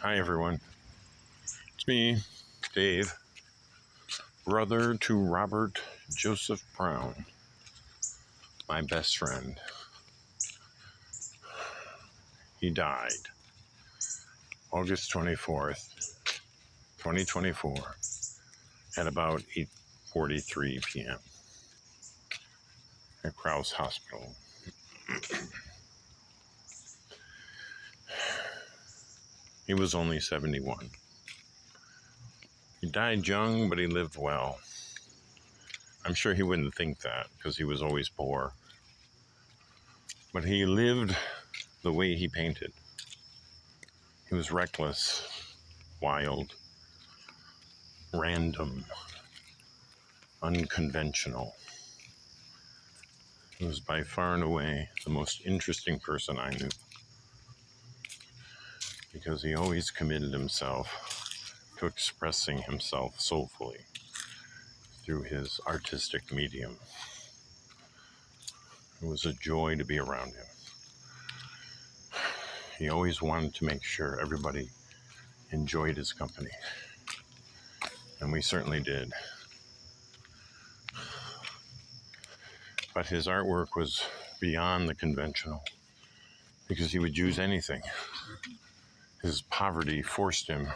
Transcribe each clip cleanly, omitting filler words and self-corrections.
Hi, everyone. It's me, Dave, brother to Robert Joseph Brown, my best friend. He died August 24th, 2024, at about 8:43 p.m. at Krause Hospital. He was only 71. He died young, but he lived well. I'm sure he wouldn't think that because he was always poor. But he lived the way he painted. He was reckless, wild, random, unconventional. He was by far and away the most interesting person I knew because he always committed himself to expressing himself soulfully through his artistic medium. It was a joy to be around him. He always wanted to make sure everybody enjoyed his company, and we certainly did. But his artwork was beyond the conventional because he would use anything. His poverty forced him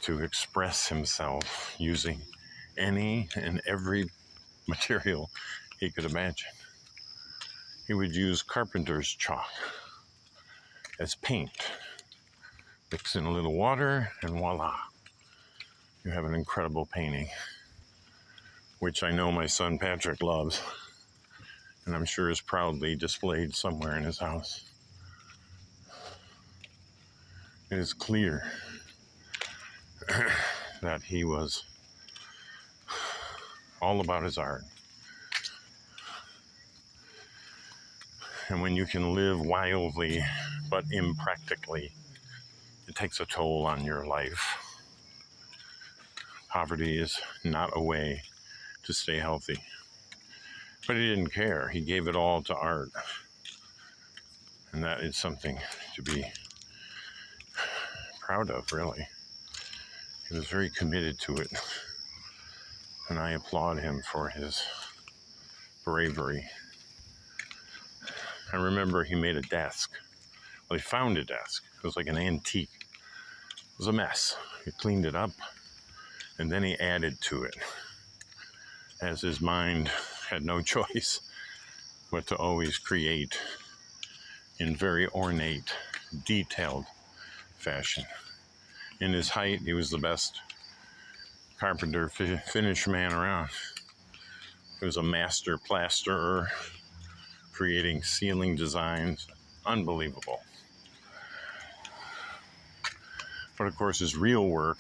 to express himself using any and every material he could imagine. He would use carpenter's chalk as paint. Mix in a little water and voila, you have an incredible painting, which I know my son Patrick loves, and I'm sure is proudly displayed somewhere in his house. It is clear that he was all about his art. And when you can live wildly but impractically, it takes a toll on your life. Poverty is not a way to stay healthy. But he didn't care. He gave it all to art. And that is something to be proud of, really. He was very committed to it. And I applaud him for his bravery. I remember he made a desk. Well, he found a desk. It was like an antique. It was a mess. He cleaned it up, and then he added to it, as his mind had no choice but to always create in very ornate, detailed fashion. In his height, he was the best carpenter finish man around. He was a master plasterer, creating ceiling designs. Unbelievable. But of course, his real work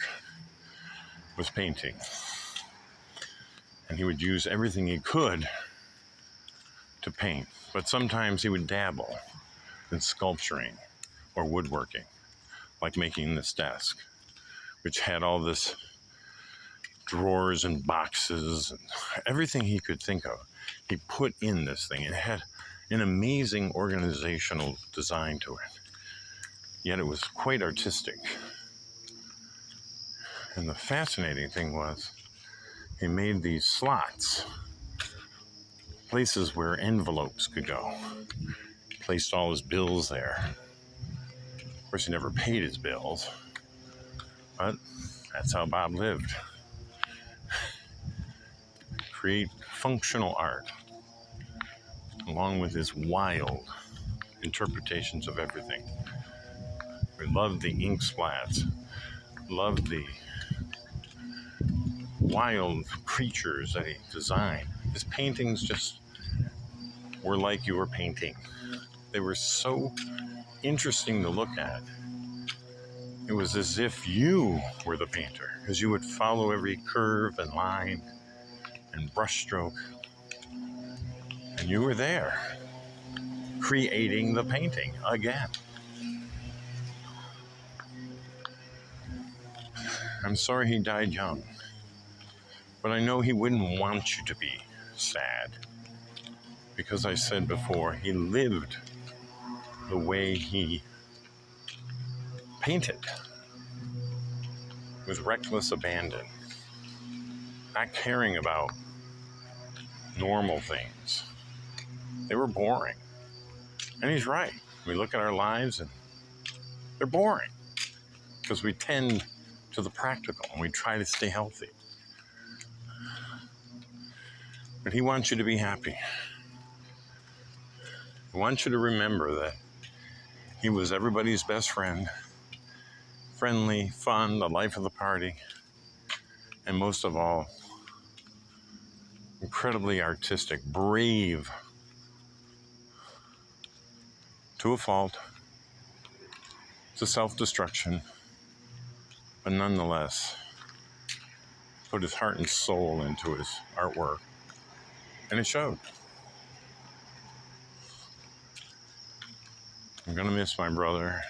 was painting. And he would use everything he could to paint. But sometimes he would dabble in sculpturing or woodworking, like making this desk, which had all this drawers and boxes and everything he could think of. He put in this thing. It had an amazing organizational design to it. Yet it was quite artistic. And the fascinating thing was he made these slots, places where envelopes could go. He placed all his bills there. Of course, he never paid his bills, but that's how Bob lived. Create functional art, along with his wild interpretations of everything. We loved the ink splats, loved the wild creatures that he designed. His paintings just were like you were painting. They were so interesting to look at. It was as if you were the painter, because you would follow every curve and line and brushstroke, and you were there, creating the painting again. I'm sorry he died young, but I know he wouldn't want you to be sad, because I said before, he lived the way he painted with reckless abandon, not caring about normal things. They were boring. And he's right. We look at our lives and they're boring because we tend to the practical and we try to stay healthy. But he wants you to be happy. He wants you to remember that he was everybody's best friend, friendly, fun, the life of the party, and most of all, incredibly artistic, brave to a fault, to self-destruction, but nonetheless put his heart and soul into his artwork, and it showed. I'm gonna miss my brother.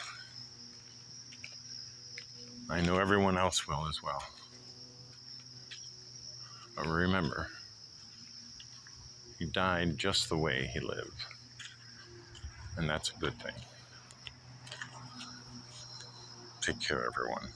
I know everyone else will as well. But remember, he died just the way he lived, and that's a good thing. Take care, everyone.